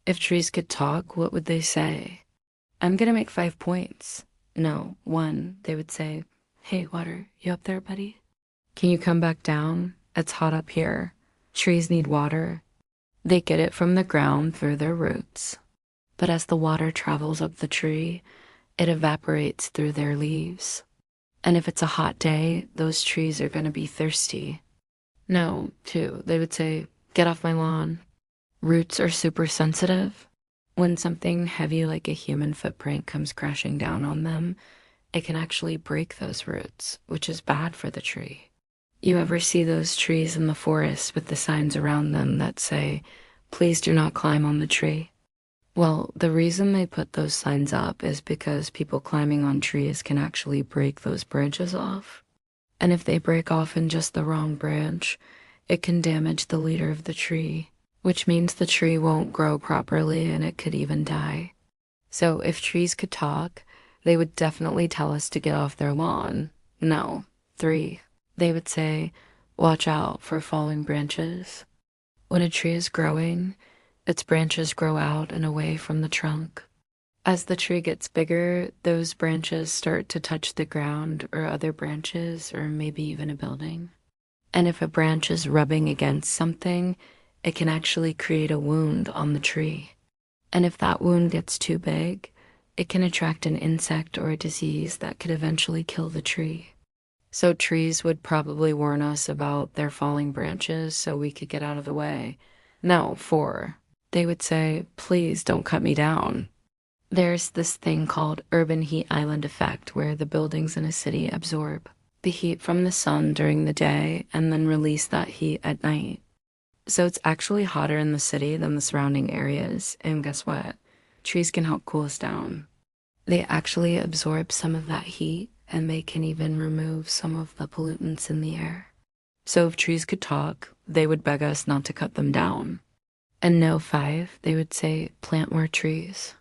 If trees could talk, what would they say? I'm gonna make 5 points. No, one. They would say, "Hey, water, you up there, buddy? Can you come back down? It's hot up here. Trees need water." They get it from the ground through their roots. But as the water travels up the tree, it evaporates through their leaves. And if it's a hot day, those trees are gonna be thirsty. No, two. They would say, "Get off my lawn." Roots are super sensitive. When something heavy like a human footprint comes crashing down on them, it can actually break those roots, which is bad for the tree. You ever see those trees in the forest with the signs around them that say, "Please do not climb on the tree"? Well, the reason they put those signs up is because people climbing on trees can actually break those branches off. And if they break off in just the wrong branch, it can damage the leader of the tree, which means the tree won't grow properly and it could even die. So if trees could talk, they would definitely tell us to get off their lawn. No. Three. They would say, "Watch out for falling branches." When a tree is growing, its branches grow out and away from the trunk. As the tree gets bigger, those branches start to touch the ground or other branches or maybe even a building. And if a branch is rubbing against something, it can actually create a wound on the tree. And if that wound gets too big, it can attract an insect or a disease that could eventually kill the tree. So trees would probably warn us about their falling branches so we could get out of the way. No, four. They would say, "Please don't cut me down." There's this thing called urban heat island effect where the buildings in a city absorb the heat from the sun during the day and then release that heat at night. So it's actually hotter in the city than the surrounding areas. And guess what? Trees can help cool us down. They actually absorb some of that heat and they can even remove some of the pollutants in the air. So if trees could talk, they would beg us not to cut them down. And no, five, they would say, "Plant more trees."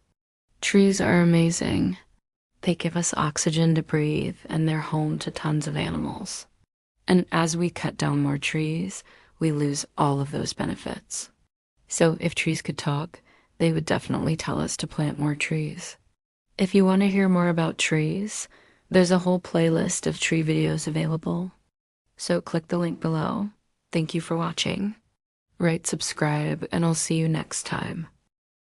Trees are amazing. They give us oxygen to breathe and they're home to tons of animals. And as we cut down more trees, we lose all of those benefits. So if trees could talk, they would definitely tell us to plant more trees. If you want to hear more about trees, there's a whole playlist of tree videos available. So click the link below. Thank you for watching. Rate, subscribe, and I'll see you next time.